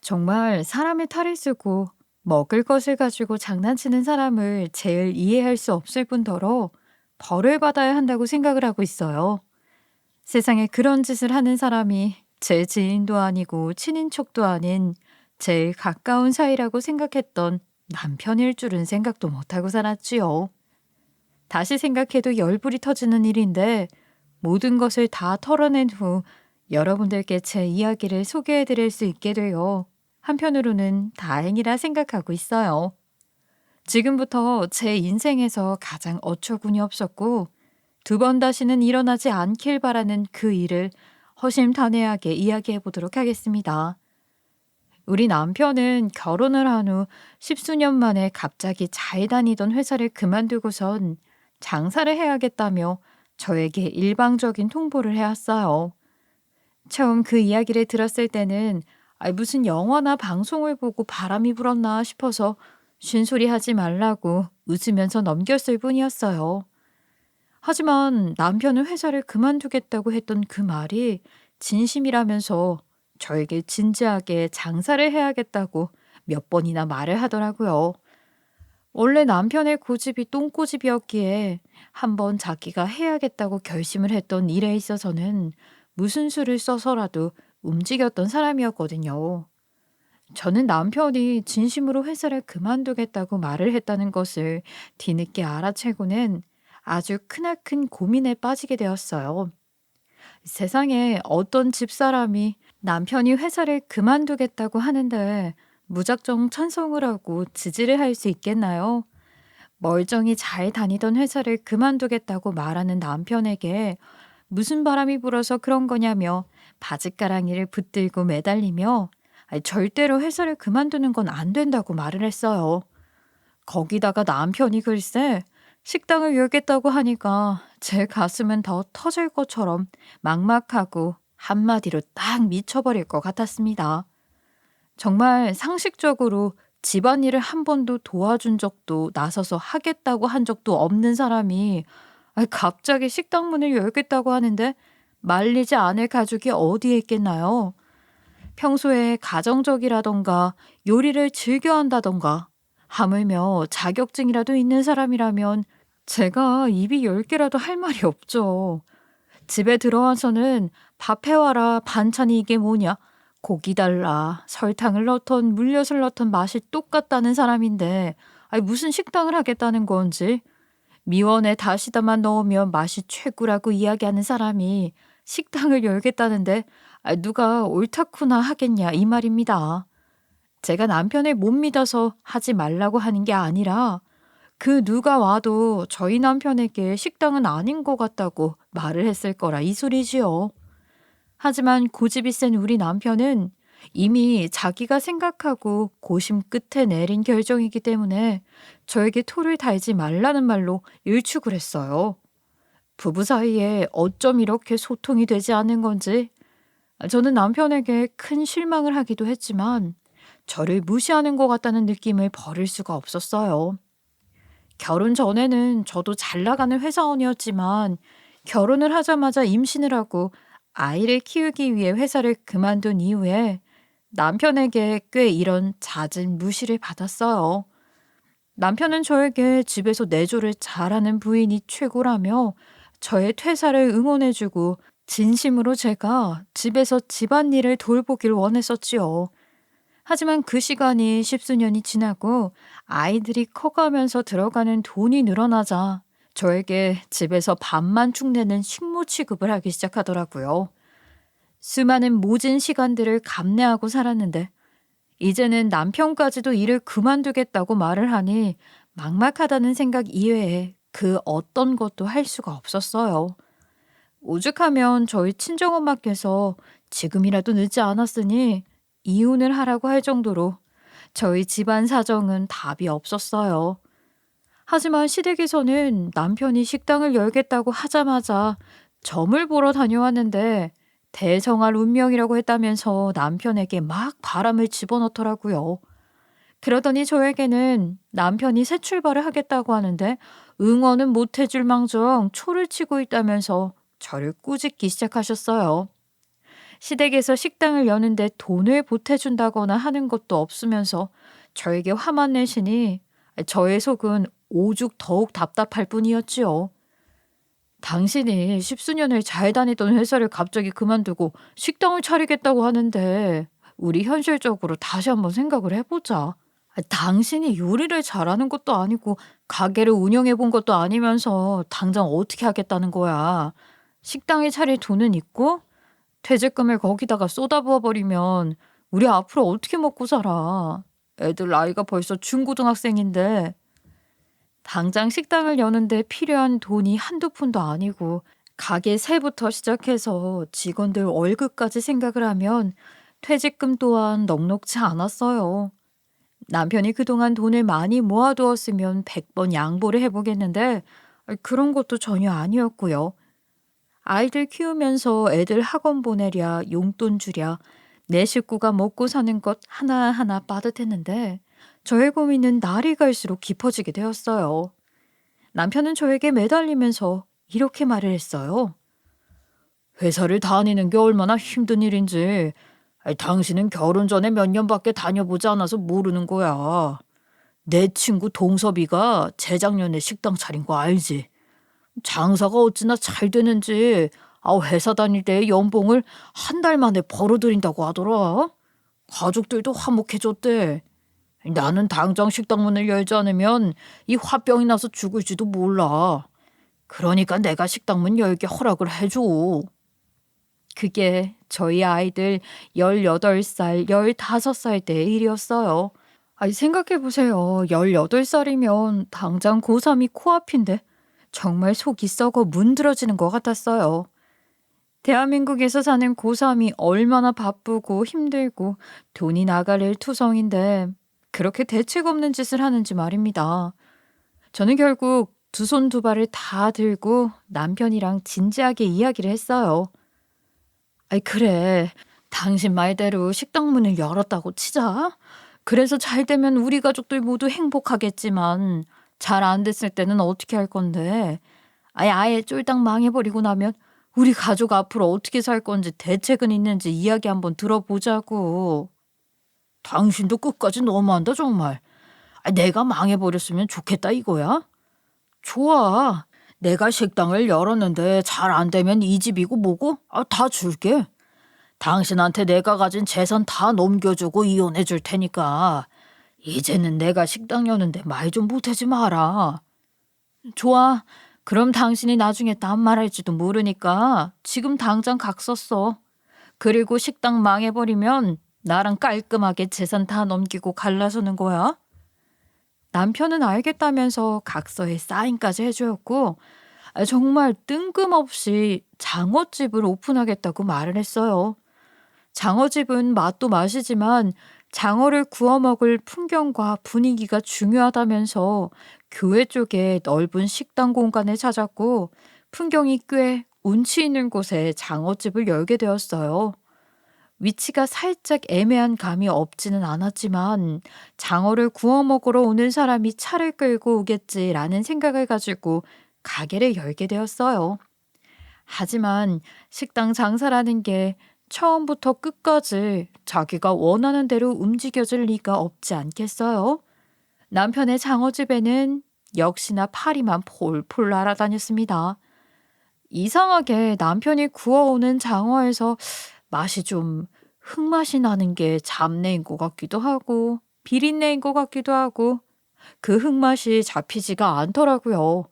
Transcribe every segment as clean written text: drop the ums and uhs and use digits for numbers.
정말 사람의 탈을 쓰고 먹을 것을 가지고 장난치는 사람을 제일 이해할 수 없을 뿐더러 벌을 받아야 한다고 생각을 하고 있어요. 세상에 그런 짓을 하는 사람이 제 지인도 아니고 친인척도 아닌 제일 가까운 사이라고 생각했던 남편일 줄은 생각도 못하고 살았지요. 다시 생각해도 열불이 터지는 일인데 모든 것을 다 털어낸 후 여러분들께 제 이야기를 소개해 드릴 수 있게 되어 한편으로는 다행이라 생각하고 있어요. 지금부터 제 인생에서 가장 어처구니 없었고 두 번 다시는 일어나지 않길 바라는 그 일을 허심탄회하게 이야기해 보도록 하겠습니다. 우리 남편은 결혼을 한 후 십수년 만에 갑자기 잘 다니던 회사를 그만두고선 장사를 해야겠다며 저에게 일방적인 통보를 해왔어요. 처음 그 이야기를 들었을 때는 무슨 영화나 방송을 보고 바람이 불었나 싶어서 쉰소리 하지 말라고 웃으면서 넘겼을 뿐이었어요. 하지만 남편은 회사를 그만두겠다고 했던 그 말이 진심이라면서 저에게 진지하게 장사를 해야겠다고 몇 번이나 말을 하더라고요. 원래 남편의 고집이 똥고집이었기에 한번 자기가 해야겠다고 결심을 했던 일에 있어서는 무슨 수를 써서라도 움직였던 사람이었거든요. 저는 남편이 진심으로 회사를 그만두겠다고 말을 했다는 것을 뒤늦게 알아채고는 아주 크나큰 고민에 빠지게 되었어요. 세상에 어떤 집사람이 남편이 회사를 그만두겠다고 하는데 무작정 찬성을 하고 지지를 할 수 있겠나요? 멀쩡히 잘 다니던 회사를 그만두겠다고 말하는 남편에게 무슨 바람이 불어서 그런 거냐며 바짓가랑이를 붙들고 매달리며 절대로 회사를 그만두는 건 안 된다고 말을 했어요. 거기다가 남편이 글쎄 식당을 열겠다고 하니까 제 가슴은 더 터질 것처럼 막막하고 한마디로 딱 미쳐버릴 것 같았습니다. 정말 상식적으로 집안일을 한 번도 도와준 적도 나서서 하겠다고 한 적도 없는 사람이 갑자기 식당 문을 열겠다고 하는데 말리지 않을 가족이 어디에 있겠나요? 평소에 가정적이라던가 요리를 즐겨 한다던가 하물며 자격증이라도 있는 사람이라면 제가 입이 10개라도 할 말이 없죠. 집에 들어와서는 밥 해와라, 반찬이 이게 뭐냐, 고기 달라, 설탕을 넣던 물엿을 넣던 맛이 똑같다는 사람인데 무슨 식당을 하겠다는 건지, 미원에 다시다만 넣으면 맛이 최고라고 이야기하는 사람이 식당을 열겠다는데 누가 옳다쿠나 하겠냐 이 말입니다. 제가 남편을 못 믿어서 하지 말라고 하는 게 아니라 그 누가 와도 저희 남편에게 식당은 아닌 것 같다고 말을 했을 거라 이 소리지요. 하지만 고집이 센 우리 남편은 이미 자기가 생각하고 고심 끝에 내린 결정이기 때문에 저에게 토를 달지 말라는 말로 일축을 했어요. 부부 사이에 어쩜 이렇게 소통이 되지 않는 건지 저는 남편에게 큰 실망을 하기도 했지만 저를 무시하는 것 같다는 느낌을 버릴 수가 없었어요. 결혼 전에는 저도 잘 나가는 회사원이었지만 결혼을 하자마자 임신을 하고 아이를 키우기 위해 회사를 그만둔 이후에 남편에게 꽤 이런 잦은 무시를 받았어요. 남편은 저에게 집에서 내조를 잘하는 부인이 최고라며 저의 퇴사를 응원해주고 진심으로 제가 집에서 집안일을 돌보길 원했었지요. 하지만 그 시간이 십수년이 지나고 아이들이 커가면서 들어가는 돈이 늘어나자 저에게 집에서 밥만 축내는 식모 취급을 하기 시작하더라고요. 수많은 모진 시간들을 감내하고 살았는데 이제는 남편까지도 일을 그만두겠다고 말을 하니 막막하다는 생각 이외에 그 어떤 것도 할 수가 없었어요. 오죽하면 저희 친정엄마께서 지금이라도 늦지 않았으니 이혼을 하라고 할 정도로 저희 집안 사정은 답이 없었어요. 하지만 시댁에서는 남편이 식당을 열겠다고 하자마자 점을 보러 다녀왔는데 대성할 운명이라고 했다면서 남편에게 막 바람을 집어넣더라고요. 그러더니 저에게는 남편이 새 출발을 하겠다고 하는데 응원은 못 해줄 망정 초를 치고 있다면서 저를 꾸짖기 시작하셨어요. 시댁에서 식당을 여는데 돈을 보태준다거나 하는 것도 없으면서 저에게 화만 내시니 저의 속은 오죽 더욱 답답할 뿐이었지요. 당신이 십수년을 잘 다니던 회사를 갑자기 그만두고 식당을 차리겠다고 하는데 우리 현실적으로 다시 한번 생각을 해보자. 당신이 요리를 잘하는 것도 아니고 가게를 운영해 본 것도 아니면서 당장 어떻게 하겠다는 거야. 식당에 차릴 돈은 있고 퇴직금을 거기다가 쏟아부어 버리면 우리 앞으로 어떻게 먹고 살아. 애들 나이가 벌써 중고등학생인데 당장 식당을 여는데 필요한 돈이 한두 푼도 아니고 가게 세부터 시작해서 직원들 월급까지 생각을 하면 퇴직금 또한 넉넉지 않았어요. 남편이 그동안 돈을 많이 모아두었으면 100번 양보를 해보겠는데 그런 것도 전혀 아니었고요. 아이들 키우면서 애들 학원 보내랴, 용돈 주랴, 내 식구가 먹고 사는 것 하나하나 빠듯했는데 저의 고민은 날이 갈수록 깊어지게 되었어요. 남편은 저에게 매달리면서 이렇게 말을 했어요. 회사를 다니는 게 얼마나 힘든 일인지 당신은 결혼 전에 몇 년밖에 다녀보지 않아서 모르는 거야. 내 친구 동섭이가 재작년에 식당 차린 거 알지? 장사가 어찌나 잘 되는지 회사 다닐 때 연봉을 한 달 만에 벌어들인다고 하더라. 가족들도 화목해졌대. 나는 당장 식당 문을 열지 않으면 이 화병이 나서 죽을지도 몰라. 그러니까 내가 식당 문 열게 허락을 해줘. 그게 저희 아이들 18살, 15살 때의 일이었어요. 생각해보세요. 18살이면 당장 고3이 코앞인데 정말 속이 썩어 문드러지는 것 같았어요. 대한민국에서 사는 고3이 얼마나 바쁘고 힘들고 돈이 나갈 투성인데 그렇게 대책 없는 짓을 하는지 말입니다. 저는 결국 두 손 두 발을 다 들고 남편이랑 진지하게 이야기를 했어요. 그래. 당신 말대로 식당 문을 열었다고 치자. 그래서 잘 되면 우리 가족들 모두 행복하겠지만 잘 안 됐을 때는 어떻게 할 건데? 아예 쫄딱 망해버리고 나면 우리 가족 앞으로 어떻게 살 건지 대책은 있는지 이야기 한번 들어보자고. 당신도 끝까지 너무한다 정말. 내가 망해버렸으면 좋겠다 이거야? 좋아. 내가 식당을 열었는데 잘 안 되면 이 집이고 뭐고 다 줄게. 당신한테 내가 가진 재산 다 넘겨주고 이혼해 줄 테니까 이제는 내가 식당 여는데 말 좀 못하지 마라. 좋아. 그럼 당신이 나중에 딴 말할지도 모르니까 지금 당장 각 썼어. 그리고 식당 망해버리면 나랑 깔끔하게 재산 다 넘기고 갈라서는 거야. 남편은 알겠다면서 각서에 사인까지 해주었고 정말 뜬금없이 장어집을 오픈하겠다고 말을 했어요. 장어집은 맛도 맛이지만 장어를 구워 먹을 풍경과 분위기가 중요하다면서 교회 쪽에 넓은 식당 공간을 찾았고 풍경이 꽤 운치 있는 곳에 장어집을 열게 되었어요. 위치가 살짝 애매한 감이 없지는 않았지만 장어를 구워 먹으러 오는 사람이 차를 끌고 오겠지라는 생각을 가지고 가게를 열게 되었어요. 하지만 식당 장사라는 게 처음부터 끝까지 자기가 원하는 대로 움직여질 리가 없지 않겠어요? 남편의 장어집에는 역시나 파리만 폴폴 날아다녔습니다. 이상하게 남편이 구워오는 장어에서 맛이 좀 흙맛이 나는 게 잡내인 것 같기도 하고 비린내인 것 같기도 하고 그 흙맛이 잡히지가 않더라고요.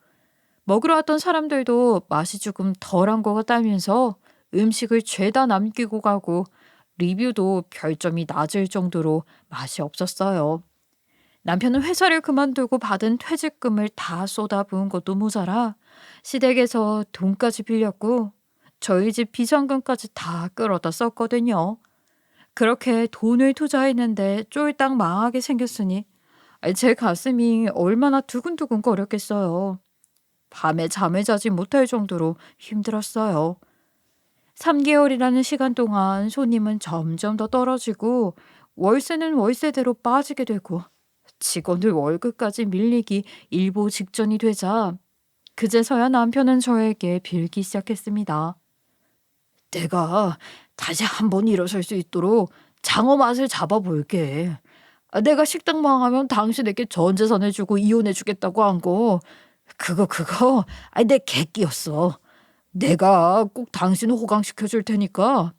먹으러 왔던 사람들도 맛이 조금 덜한 것 같다면서 음식을 죄다 남기고 가고 리뷰도 별점이 낮을 정도로 맛이 없었어요. 남편은 회사를 그만두고 받은 퇴직금을 다 쏟아부은 것도 모자라 시댁에서 돈까지 빌렸고 저희 집 비상금까지 다 끌어다 썼거든요. 그렇게 돈을 투자했는데 쫄딱 망하게 생겼으니 제 가슴이 얼마나 두근두근 거렸겠어요. 밤에 잠을 자지 못할 정도로 힘들었어요. 3개월이라는 시간 동안 손님은 점점 더 떨어지고 월세는 월세대로 빠지게 되고 직원들 월급까지 밀리기 일보 직전이 되자 그제서야 남편은 저에게 빌기 시작했습니다. 내가 다시 한 번 일어설 수 있도록 장어 맛을 잡아볼게. 내가 식당 망하면 당신에게 전 재산을 주고 이혼해 주겠다고 한 거, 그거, 내 객기였어. 내가 꼭 당신을 호강시켜 줄 테니까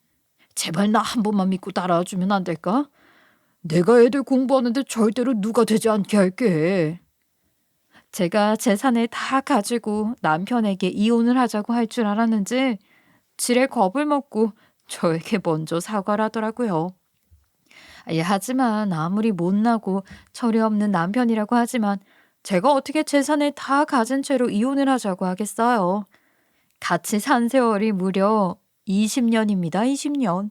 제발 나 한 번만 믿고 따라와 주면 안 될까? 내가 애들 공부하는데 절대로 누가 되지 않게 할게. 제가 재산을 다 가지고 남편에게 이혼을 하자고 할 줄 알았는지 지레 겁을 먹고 저에게 먼저 사과를 하더라고요. 하지만 아무리 못나고 철이 없는 남편이라고 하지만 제가 어떻게 재산을 다 가진 채로 이혼을 하자고 하겠어요. 같이 산 세월이 무려 20년입니다. 20년.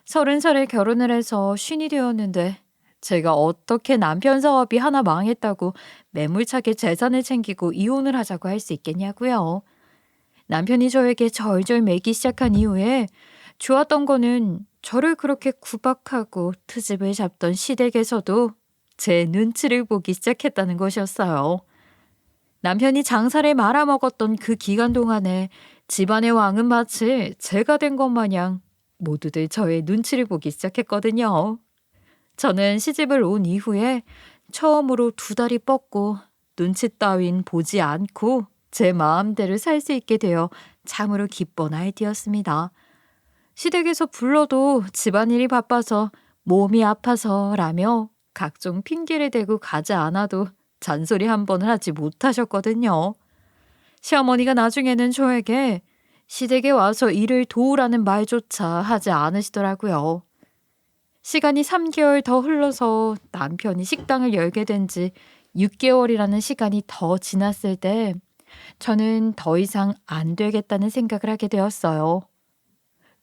30살에 결혼을 해서 쉰이 되었는데 제가 어떻게 남편 사업이 하나 망했다고 매몰차게 재산을 챙기고 이혼을 하자고 할 수 있겠냐고요. 남편이 저에게 절절 매기 시작한 이후에 좋았던 거는 저를 그렇게 구박하고 트집을 잡던 시댁에서도 제 눈치를 보기 시작했다는 것이었어요. 남편이 장사를 말아먹었던 그 기간 동안에 집안의 왕은 마치 제가 된 것 마냥 모두들 저의 눈치를 보기 시작했거든요. 저는 시집을 온 이후에 처음으로 2다리 뻗고 눈치 따윈 보지 않고 제 마음대로 살 수 있게 되어 참으로 기쁜 아이디였습니다. 시댁에서 불러도 집안일이 바빠서 몸이 아파서라며 각종 핑계를 대고 가지 않아도 잔소리 한 번을 하지 못하셨거든요. 시어머니가 나중에는 저에게 시댁에 와서 일을 도우라는 말조차 하지 않으시더라고요. 시간이 3개월 더 흘러서 남편이 식당을 열게 된 지 6개월이라는 시간이 더 지났을 때 저는 더 이상 안 되겠다는 생각을 하게 되었어요.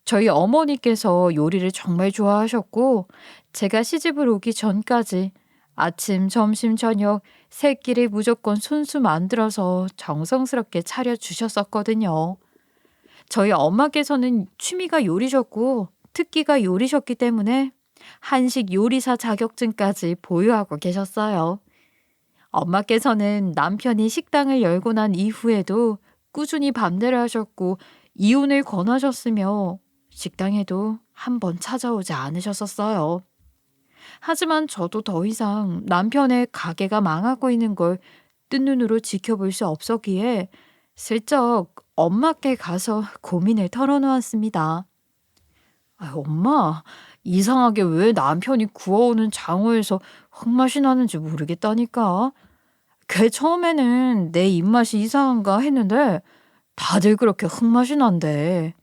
저희 어머니께서 요리를 정말 좋아하셨고 제가 시집을 오기 전까지 아침, 점심, 저녁 세 끼를 무조건 손수 만들어서 정성스럽게 차려주셨었거든요. 저희 엄마께서는 취미가 요리셨고 특기가 요리셨기 때문에 한식 요리사 자격증까지 보유하고 계셨어요. 엄마께서는 남편이 식당을 열고 난 이후에도 꾸준히 반대를 하셨고 이혼을 권하셨으며 식당에도 한 번 찾아오지 않으셨었어요. 하지만 저도 더 이상 남편의 가게가 망하고 있는 걸 뜬 눈으로 지켜볼 수 없었기에 슬쩍 엄마께 가서 고민을 털어놓았습니다. 엄마, 이상하게 왜 남편이 구워오는 장어에서 흙맛이 나는지 모르겠다니까. 걔 처음에는 내 입맛이 이상한가 했는데 다들 그렇게 흙맛이 난대.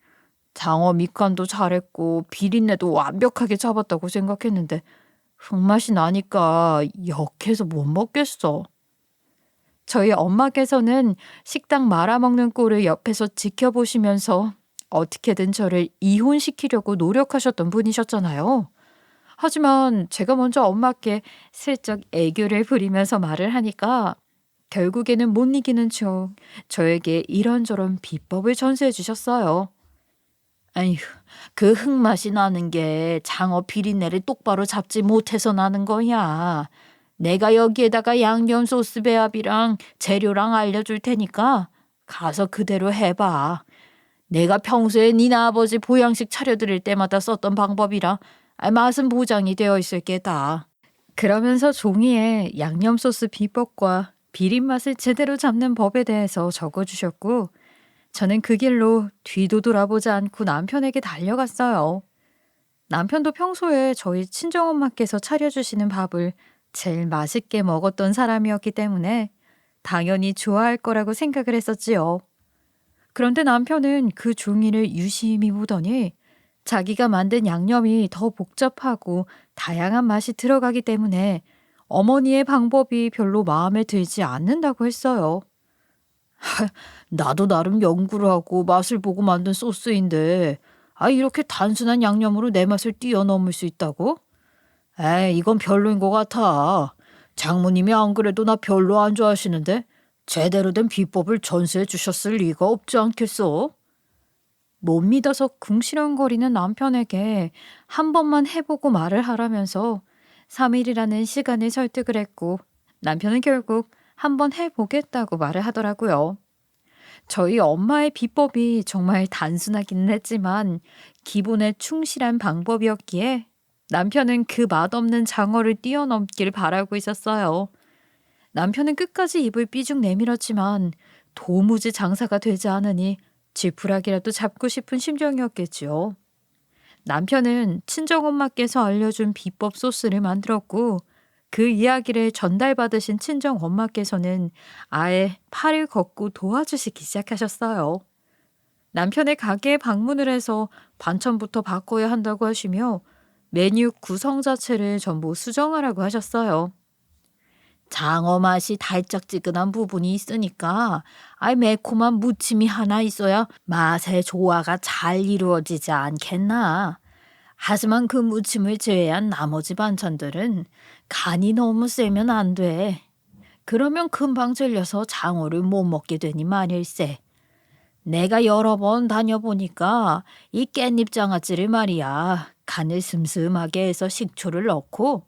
장어 밑간도 잘했고 비린내도 완벽하게 잡았다고 생각했는데 흙맛이 나니까 역해서 못 먹겠어. 저희 엄마께서는 식당 말아먹는 꼴을 옆에서 지켜보시면서 어떻게든 저를 이혼시키려고 노력하셨던 분이셨잖아요. 하지만 제가 먼저 엄마께 슬쩍 애교를 부리면서 말을 하니까 결국에는 못 이기는 척 저에게 이런저런 비법을 전수해 주셨어요. 아휴, 그 흙맛이 나는 게 장어 비린내를 똑바로 잡지 못해서 나는 거야. 내가 여기에다가 양념 소스 배합이랑 재료랑 알려줄 테니까 가서 그대로 해봐. 내가 평소에 니나 아버지 보양식 차려드릴 때마다 썼던 방법이라 맛은 보장이 되어 있을 게다. 그러면서 종이에 양념 소스 비법과 비린 맛을 제대로 잡는 법에 대해서 적어주셨고 저는 그 길로 뒤도 돌아보지 않고 남편에게 달려갔어요. 남편도 평소에 저희 친정엄마께서 차려주시는 밥을 제일 맛있게 먹었던 사람이었기 때문에 당연히 좋아할 거라고 생각을 했었지요. 그런데 남편은 그 종이를 유심히 보더니 자기가 만든 양념이 더 복잡하고 다양한 맛이 들어가기 때문에 어머니의 방법이 별로 마음에 들지 않는다고 했어요. 나도 나름 연구를 하고 맛을 보고 만든 소스인데 이렇게 단순한 양념으로 내 맛을 뛰어넘을 수 있다고? 이건 별로인 것 같아. 장모님이 안 그래도 나 별로 안 좋아하시는데 제대로 된 비법을 전수해 주셨을 리가 없지 않겠어? 못 믿어서 궁시렁거리는 남편에게 한 번만 해보고 말을 하라면서 3일이라는 시간을 설득을 했고 남편은 결국 한 번 해보겠다고 말을 하더라고요. 저희 엄마의 비법이 정말 단순하기는 했지만 기본에 충실한 방법이었기에 남편은 그 맛없는 장어를 뛰어넘길 바라고 있었어요. 남편은 끝까지 입을 삐죽 내밀었지만 도무지 장사가 되지 않으니 지푸라기라도 잡고 싶은 심정이었겠지요. 남편은 친정엄마께서 알려준 비법 소스를 만들었고 그 이야기를 전달받으신 친정엄마께서는 아예 팔을 걷고 도와주시기 시작하셨어요. 남편의 가게에 방문을 해서 반찬부터 바꿔야 한다고 하시며 메뉴 구성 자체를 전부 수정하라고 하셨어요. 장어 맛이 달짝지근한 부분이 있으니까 매콤한 무침이 하나 있어야 맛의 조화가 잘 이루어지지 않겠나. 하지만 그 무침을 제외한 나머지 반찬들은 간이 너무 세면 안 돼. 그러면 금방 질려서 장어를 못 먹게 되니 말일세. 내가 여러 번 다녀보니까 이 깻잎 장아찌를 말이야. 간을 슴슴하게 해서 식초를 넣고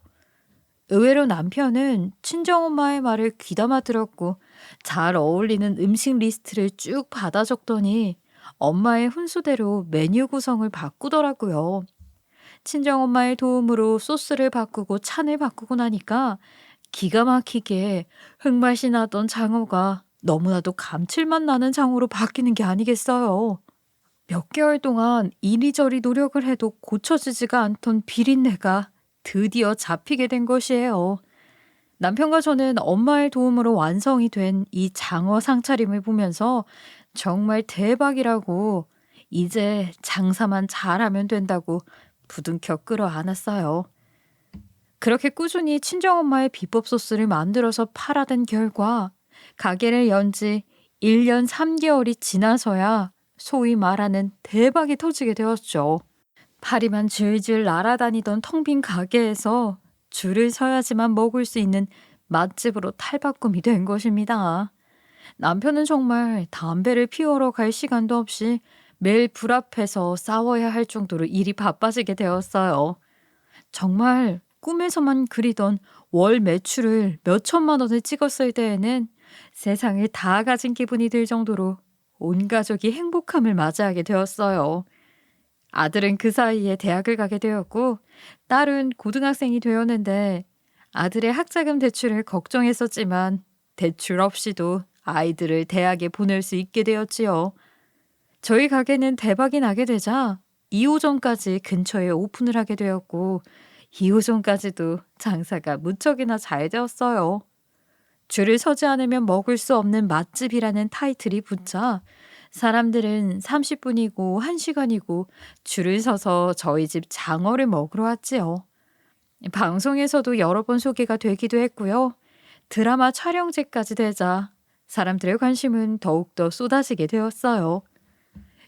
의외로 남편은 친정엄마의 말을 귀담아 들었고 잘 어울리는 음식 리스트를 쭉 받아 적더니 엄마의 훈수대로 메뉴 구성을 바꾸더라고요. 친정엄마의 도움으로 소스를 바꾸고 찬을 바꾸고 나니까 기가 막히게 흙맛이 나던 장어가 너무나도 감칠맛 나는 장어로 바뀌는 게 아니겠어요. 몇 개월 동안 이리저리 노력을 해도 고쳐지지가 않던 비린내가 드디어 잡히게 된 것이에요. 남편과 저는 엄마의 도움으로 완성이 된 이 장어 상차림을 보면서 정말 대박이라고 이제 장사만 잘하면 된다고 부둥켜 끌어안았어요. 그렇게 꾸준히 친정엄마의 비법 소스를 만들어서 팔아댄 결과 가게를 연 지 1년 3개월이 지나서야 소위 말하는 대박이 터지게 되었죠. 파리만 줄줄 날아다니던 텅 빈 가게에서 줄을 서야지만 먹을 수 있는 맛집으로 탈바꿈이 된 것입니다. 남편은 정말 담배를 피우러 갈 시간도 없이 매일 불 앞에서 싸워야 할 정도로 일이 바빠지게 되었어요. 정말 꿈에서만 그리던 월 매출을 몇 천만 원을 찍었을 때에는 세상을 다 가진 기분이 들 정도로 온 가족이 행복함을 맞이하게 되었어요. 아들은 그 사이에 대학을 가게 되었고 딸은 고등학생이 되었는데 아들의 학자금 대출을 걱정했었지만 대출 없이도 아이들을 대학에 보낼 수 있게 되었지요. 저희 가게는 대박이 나게 되자 2호점까지 근처에 오픈을 하게 되었고 2호점까지도 장사가 무척이나 잘 되었어요. 줄을 서지 않으면 먹을 수 없는 맛집이라는 타이틀이 붙자 사람들은 30분이고 1시간이고 줄을 서서 저희 집 장어를 먹으러 왔지요. 방송에서도 여러 번 소개가 되기도 했고요. 드라마 촬영지까지 되자 사람들의 관심은 더욱더 쏟아지게 되었어요.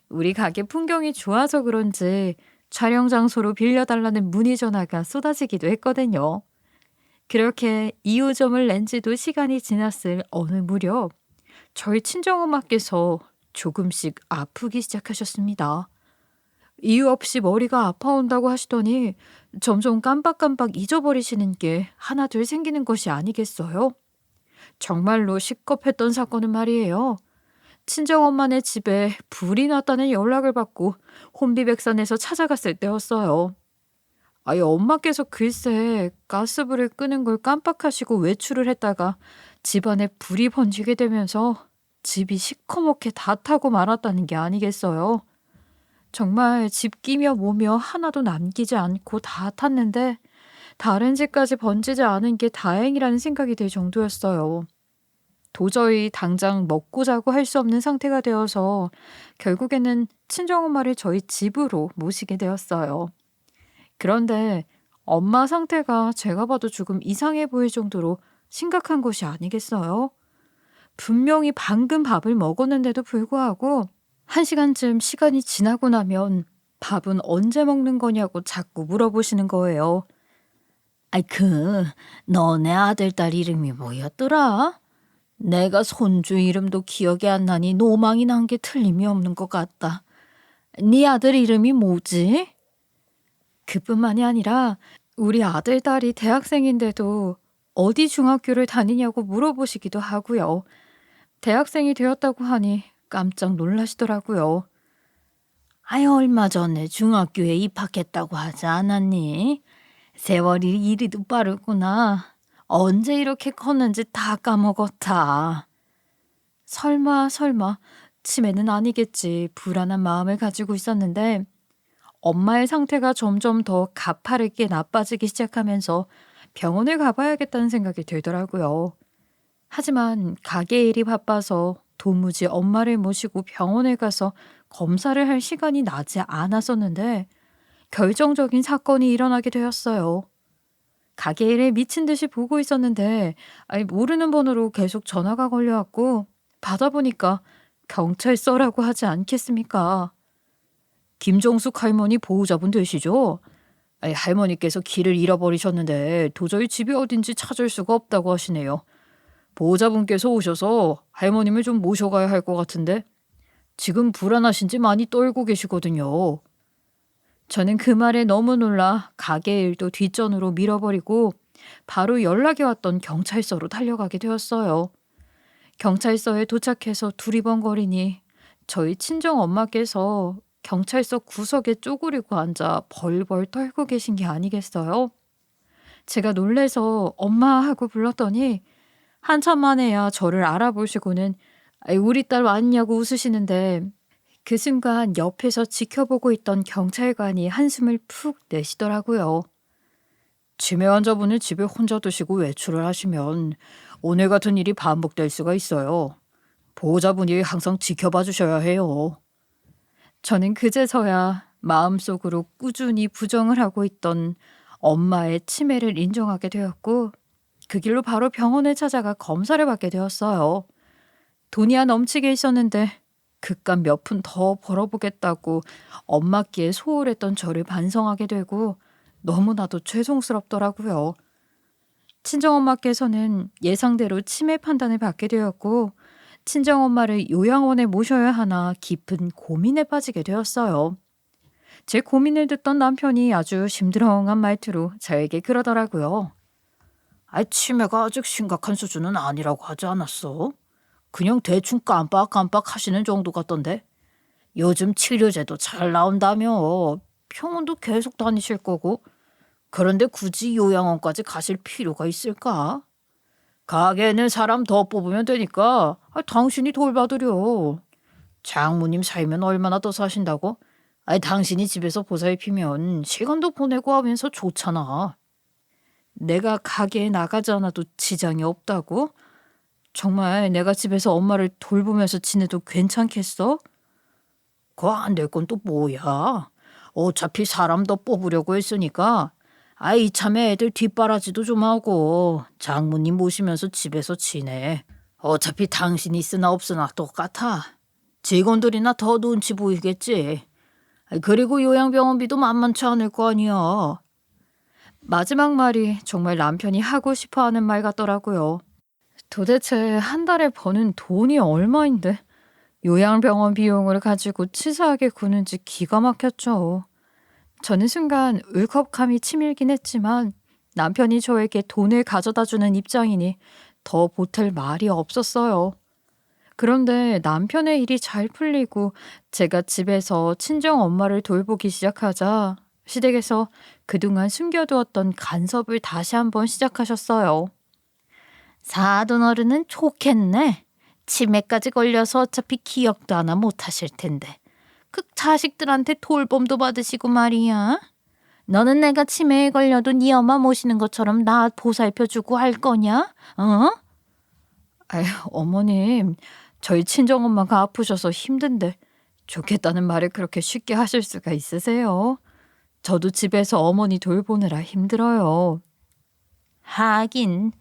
우리 가게 풍경이 좋아서 그런지 촬영 장소로 빌려달라는 문의 전화가 쏟아지기도 했거든요. 그렇게 2호점을 낸 지도 시간이 지났을 어느 무렵 저희 친정엄마께서 조금씩 아프기 시작하셨습니다. 이유 없이 머리가 아파온다고 하시더니 점점 깜빡깜빡 잊어버리시는 게 하나둘 생기는 것이 아니겠어요? 정말로 시겁했던 사건은 말이에요. 친정엄마네 집에 불이 났다는 연락을 받고 혼비백산해서 찾아갔을 때였어요. 엄마께서 글쎄 가스불을 끄는 걸 깜빡하시고 외출을 했다가 집안에 불이 번지게 되면서 집이 시커멓게 다 타고 말았다는 게 아니겠어요. 정말 집 끼며 뭐며 하나도 남기지 않고 다 탔는데 다른 집까지 번지지 않은 게 다행이라는 생각이 들 정도였어요. 도저히 당장 먹고 자고 할 수 없는 상태가 되어서 결국에는 친정엄마를 저희 집으로 모시게 되었어요. 그런데 엄마 상태가 제가 봐도 조금 이상해 보일 정도로 심각한 것이 아니겠어요? 분명히 방금 밥을 먹었는데도 불구하고 1시간쯤 시간이 지나고 나면 밥은 언제 먹는 거냐고 자꾸 물어보시는 거예요. 너네 아들, 딸 이름이 뭐였더라? 내가 손주 이름도 기억이 안 나니 노망이 난 게 틀림이 없는 것 같다. 네 아들 이름이 뭐지? 그뿐만이 아니라 우리 아들, 딸이 대학생인데도 어디 중학교를 다니냐고 물어보시기도 하고요. 대학생이 되었다고 하니 깜짝 놀라시더라고요. 아이, 얼마 전에 중학교에 입학했다고 하지 않았니? 세월이 이리도 빠르구나. 언제 이렇게 컸는지 다 까먹었다. 설마 치매는 아니겠지 불안한 마음을 가지고 있었는데 엄마의 상태가 점점 더 가파르게 나빠지기 시작하면서 병원을 가봐야겠다는 생각이 들더라고요. 하지만 가게 일이 바빠서 도무지 엄마를 모시고 병원에 가서 검사를 할 시간이 나지 않았었는데 결정적인 사건이 일어나게 되었어요. 가게 일에 미친 듯이 보고 있었는데 모르는 번호로 계속 전화가 걸려왔고 받아보니까 경찰서라고 하지 않겠습니까? 김정숙 할머니 보호자분 되시죠? 할머니께서 길을 잃어버리셨는데 도저히 집이 어딘지 찾을 수가 없다고 하시네요. 보호자분께서 오셔서 할머님을 좀 모셔가야 할 것 같은데 지금 불안하신지 많이 떨고 계시거든요. 저는 그 말에 너무 놀라 가게 일도 뒷전으로 밀어버리고 바로 연락이 왔던 경찰서로 달려가게 되었어요. 경찰서에 도착해서 두리번거리니 저희 친정 엄마께서 경찰서 구석에 쪼그리고 앉아 벌벌 떨고 계신 게 아니겠어요? 제가 놀래서 엄마 하고 불렀더니 한참 만에야 저를 알아보시고는 우리 딸 왔냐고 웃으시는데 그 순간 옆에서 지켜보고 있던 경찰관이 한숨을 푹 내쉬더라고요. 치매 환자분을 집에 혼자 두시고 외출을 하시면 오늘 같은 일이 반복될 수가 있어요. 보호자분이 항상 지켜봐 주셔야 해요. 저는 그제서야 마음속으로 꾸준히 부정을 하고 있던 엄마의 치매를 인정하게 되었고 그 길로 바로 병원을 찾아가 검사를 받게 되었어요. 돈이야 넘치게 있었는데 그깟 몇 푼 더 벌어보겠다고 엄마께 소홀했던 저를 반성하게 되고 너무나도 죄송스럽더라고요. 친정엄마께서는 예상대로 치매 판단을 받게 되었고 친정엄마를 요양원에 모셔야 하나 깊은 고민에 빠지게 되었어요. 제 고민을 듣던 남편이 아주 심드렁한 말투로 저에게 그러더라고요. 치매가 아직 심각한 수준은 아니라고 하지 않았어? 그냥 대충 깜빡깜빡 하시는 정도 같던데. 요즘 치료제도 잘 나온다며. 병원도 계속 다니실 거고. 그런데 굳이 요양원까지 가실 필요가 있을까? 가게에는 사람 더 뽑으면 되니까 당신이 돌봐드려. 장모님 살면 얼마나 더 사신다고? 당신이 집에서 보살피면 시간도 보내고 하면서 좋잖아. 내가 가게에 나가지 않아도 지장이 없다고? 정말 내가 집에서 엄마를 돌보면서 지내도 괜찮겠어? 그거 안 될 건 또 뭐야? 어차피 사람 더 뽑으려고 했으니까 이참에 애들 뒷바라지도 좀 하고 장모님 모시면서 집에서 지내. 어차피 당신이 있으나 없으나 똑같아. 직원들이나 더 눈치 보이겠지. 그리고 요양병원비도 만만치 않을 거 아니야. 마지막 말이 정말 남편이 하고 싶어하는 말 같더라고요. 도대체 한 달에 버는 돈이 얼마인데 요양병원 비용을 가지고 치사하게 구는지 기가 막혔죠. 저는 순간 울컥함이 치밀긴 했지만 남편이 저에게 돈을 가져다주는 입장이니 더 보탤 말이 없었어요. 그런데 남편의 일이 잘 풀리고 제가 집에서 친정 엄마를 돌보기 시작하자 시댁에서 그동안 숨겨두었던 간섭을 다시 한번 시작하셨어요. 사돈 어른은 좋겠네. 치매까지 걸려서 어차피 기억도 하나 못하실 텐데. 그 자식들한테 돌봄도 받으시고 말이야. 너는 내가 치매에 걸려도 네 엄마 모시는 것처럼 나 보살펴주고 할 거냐? 어? 어머님, 저희 친정엄마가 아프셔서 힘든데 좋겠다는 말을 그렇게 쉽게 하실 수가 있으세요? 저도 집에서 어머니 돌보느라 힘들어요. 하긴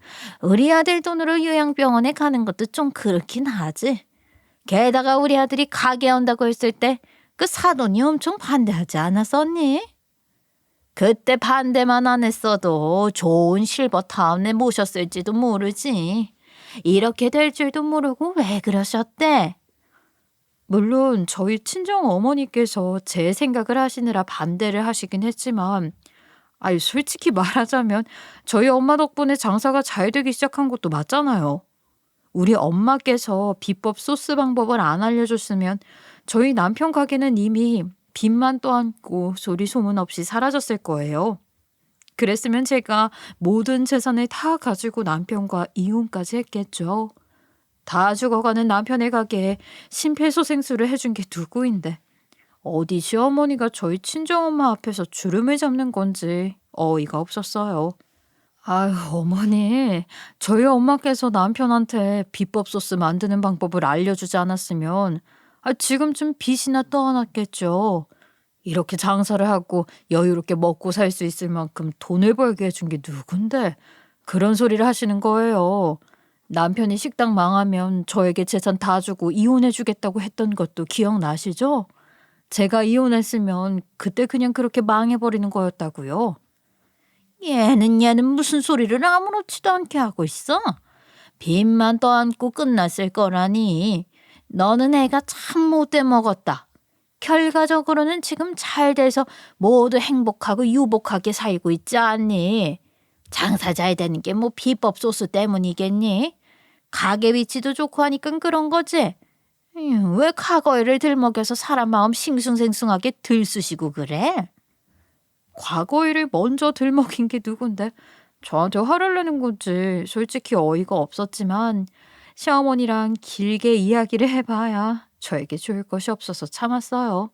우리 아들 돈으로 요양병원에 가는 것도 좀 그렇긴 하지. 게다가 우리 아들이 가게 온다고 했을 때 그 사돈이 엄청 반대하지 않았었니? 그때 반대만 안 했어도 좋은 실버타운에 모셨을지도 모르지. 이렇게 될 줄도 모르고 왜 그러셨대? 물론 저희 친정 어머니께서 제 생각을 하시느라 반대를 하시긴 했지만 솔직히 말하자면 저희 엄마 덕분에 장사가 잘 되기 시작한 것도 맞잖아요. 우리 엄마께서 비법 소스 방법을 안 알려줬으면 저희 남편 가게는 이미 빚만 떠안고 소리 소문 없이 사라졌을 거예요. 그랬으면 제가 모든 재산을 다 가지고 남편과 이혼까지 했겠죠. 다 죽어가는 남편의 가게에 심폐소생술을 해준 게 누구인데 어디 시어머니가 저희 친정엄마 앞에서 주름을 잡는 건지 어이가 없었어요. 아유, 어머니, 저희 엄마께서 남편한테 비법 소스 만드는 방법을 알려주지 않았으면 지금쯤 빚이나 떠안았겠죠. 이렇게 장사를 하고 여유롭게 먹고 살 수 있을 만큼 돈을 벌게 해준 게 누군데 그런 소리를 하시는 거예요. 남편이 식당 망하면 저에게 재산 다 주고 이혼해주겠다고 했던 것도 기억나시죠? 제가 이혼했으면 그때 그냥 그렇게 망해버리는 거였다고요. 얘는 무슨 소리를 아무렇지도 않게 하고 있어? 빚만 떠안고 끝났을 거라니. 너는 애가 참 못돼 먹었다. 결과적으로는 지금 잘 돼서 모두 행복하고 유복하게 살고 있지 않니? 장사 잘 되는 게 뭐 비법 소스 때문이겠니? 가게 위치도 좋고 하니까 그런 거지. 왜 과거를 들먹여서 사람 마음 싱숭생숭하게 들쑤시고 그래? 과거 일을 먼저 들먹인 게 누군데 저한테 화를 내는 건지 솔직히 어이가 없었지만 시어머니랑 길게 이야기를 해봐야 저에게 좋을 것이 없어서 참았어요.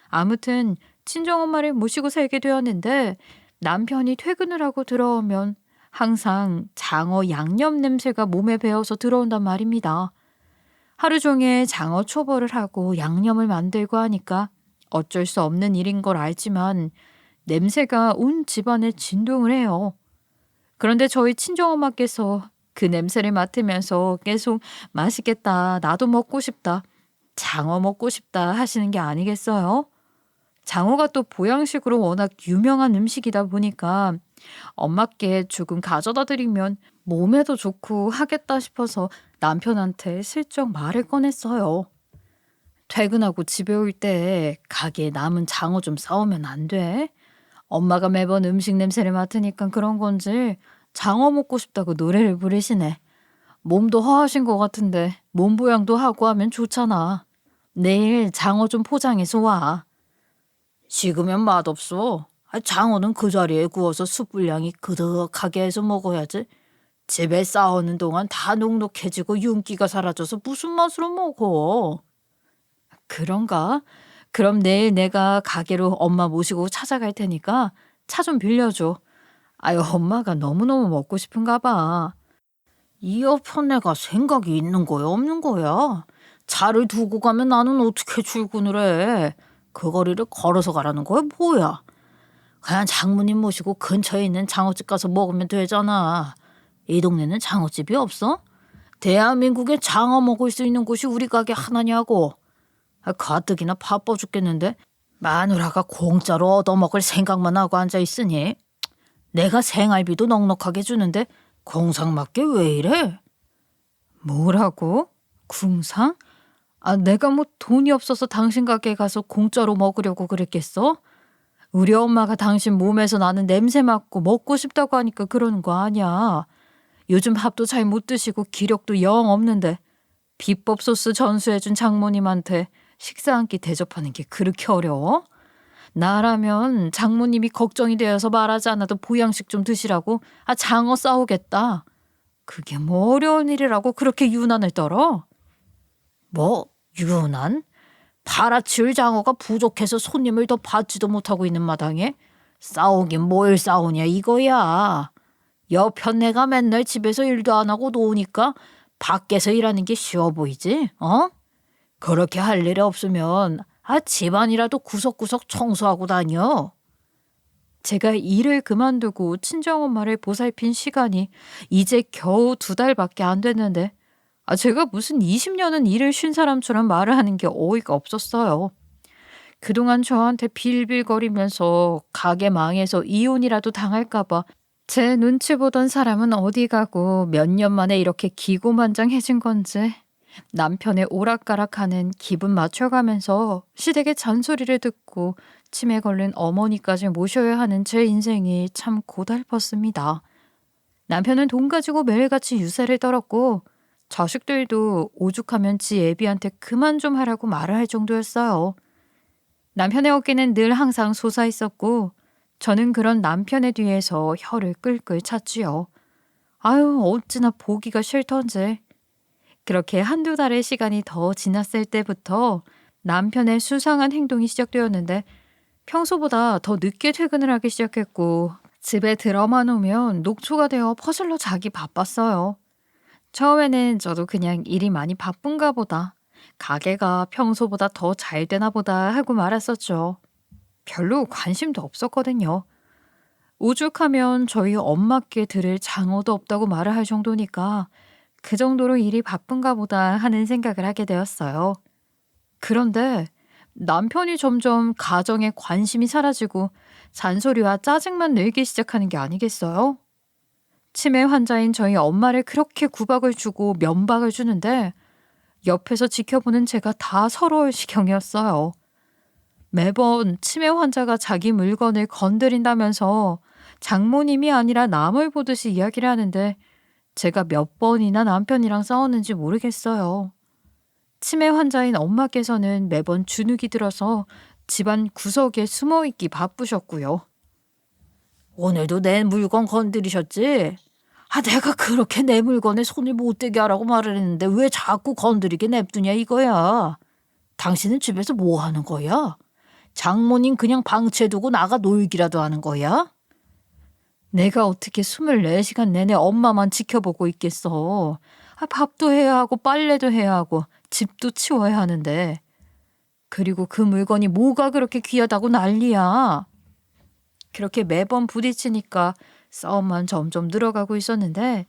아무튼 친정엄마를 모시고 살게 되었는데 남편이 퇴근을 하고 들어오면 항상 장어 양념 냄새가 몸에 배어서 들어온단 말입니다. 하루 종일 장어 초벌을 하고 양념을 만들고 하니까 어쩔 수 없는 일인 걸 알지만 냄새가 온 집안에 진동을 해요. 그런데 저희 친정엄마께서 그 냄새를 맡으면서 계속 맛있겠다, 나도 먹고 싶다, 장어 먹고 싶다 하시는 게 아니겠어요? 장어가 또 보양식으로 워낙 유명한 음식이다 보니까 엄마께 조금 가져다 드리면 몸에도 좋고 하겠다 싶어서 남편한테 슬쩍 말을 꺼냈어요. 퇴근하고 집에 올 때 가게에 남은 장어 좀 싸오면 안 돼? 엄마가 매번 음식 냄새를 맡으니까 그런 건지 장어 먹고 싶다고 노래를 부르시네. 몸도 허하신 것 같은데 몸 보양도 하고 하면 좋잖아. 내일 장어 좀 포장해서 와. 식으면 맛없어. 장어는 그 자리에 구워서 숯불향이 그득하게 해서 먹어야지. 집에 싸우는 동안 다 눅눅해지고 윤기가 사라져서 무슨 맛으로 먹어. 그런가? 그럼 내일 내가 가게로 엄마 모시고 찾아갈 테니까 차 좀 빌려줘. 아유, 엄마가 너무너무 먹고 싶은가 봐. 이 여편 내가 생각이 있는 거야 없는 거야? 차를 두고 가면 나는 어떻게 출근을 해? 그 거리를 걸어서 가라는 거야 뭐야? 그냥 장모님 모시고 근처에 있는 장어집 가서 먹으면 되잖아. 이 동네는 장어집이 없어? 대한민국에 장어 먹을 수 있는 곳이 우리 가게 하나냐고. 가뜩이나 바빠 죽겠는데 마누라가 공짜로 얻어먹을 생각만 하고 앉아있으니 내가 생활비도 넉넉하게 주는데 공상맞게 왜 이래? 뭐라고? 궁상? 내가 뭐 돈이 없어서 당신 가게에 가서 공짜로 먹으려고 그랬겠어? 우리 엄마가 당신 몸에서 나는 냄새 맡고 먹고 싶다고 하니까 그러는 거 아니야. 요즘 밥도 잘 못 드시고 기력도 영 없는데 비법 소스 전수해준 장모님한테 식사 한 끼 대접하는 게 그렇게 어려워? 나라면 장모님이 걱정이 되어서 말하지 않아도 보양식 좀 드시라고 장어 싸우겠다. 그게 뭐 어려운 일이라고 그렇게 유난을 떨어? 뭐 유난? 팔아치울 장어가 부족해서 손님을 더 받지도 못하고 있는 마당에 싸우긴 뭘 싸우냐 이거야. 여편 내가 맨날 집에서 일도 안 하고 노니까 밖에서 일하는 게 쉬워 보이지? 그렇게 할 일이 없으면 집안이라도 구석구석 청소하고 다녀. 제가 일을 그만두고 친정엄마를 보살핀 시간이 이제 겨우 2달밖에 안 됐는데 제가 무슨 20년은 일을 쉰 사람처럼 말을 하는 게 어이가 없었어요. 그동안 저한테 빌빌거리면서 가게 망해서 이혼이라도 당할까 봐 제 눈치 보던 사람은 어디 가고 몇 년 만에 이렇게 기고만장해진 건지 남편의 오락가락하는 기분 맞춰가면서 시댁의 잔소리를 듣고 치매 걸린 어머니까지 모셔야 하는 제 인생이 참 고달팠습니다. 남편은 돈 가지고 매일같이 유세를 떨었고 자식들도 오죽하면 지 애비한테 그만 좀 하라고 말을 할 정도였어요. 남편의 어깨는 늘 항상 솟아 있었고 저는 그런 남편의 뒤에서 혀를 끌끌 찼지요. 아유, 어찌나 보기가 싫던지. 그렇게 한두 달의 시간이 더 지났을 때부터 남편의 수상한 행동이 시작되었는데 평소보다 더 늦게 퇴근을 하기 시작했고 집에 들어만 오면 녹초가 되어 퍼질러 자기 바빴어요. 처음에는 저도 그냥 일이 많이 바쁜가 보다, 가게가 평소보다 더 잘 되나 보다 하고 말았었죠. 별로 관심도 없었거든요. 오죽하면 저희 엄마께 들을 장어도 없다고 말을 할 정도니까 그 정도로 일이 바쁜가 보다 하는 생각을 하게 되었어요. 그런데 남편이 점점 가정에 관심이 사라지고 잔소리와 짜증만 늘기 시작하는 게 아니겠어요? 치매 환자인 저희 엄마를 그렇게 구박을 주고 면박을 주는데 옆에서 지켜보는 제가 다 서러울 지경이었어요. 매번 치매 환자가 자기 물건을 건드린다면서 장모님이 아니라 남을 보듯이 이야기를 하는데 제가 몇 번이나 남편이랑 싸웠는지 모르겠어요. 치매 환자인 엄마께서는 매번 주눅이 들어서 집안 구석에 숨어 있기 바쁘셨고요. 오늘도 내 물건 건드리셨지? 내가 그렇게 내 물건에 손을 못 대게 하라고 말을 했는데 왜 자꾸 건드리게 냅두냐 이거야. 당신은 집에서 뭐 하는 거야? 장모님 그냥 방치해두고 나가 놀기라도 하는 거야? 내가 어떻게 24시간 내내 엄마만 지켜보고 있겠어. 밥도 해야 하고 빨래도 해야 하고 집도 치워야 하는데. 그리고 그 물건이 뭐가 그렇게 귀하다고 난리야. 그렇게 매번 부딪히니까 싸움만 점점 늘어가고 있었는데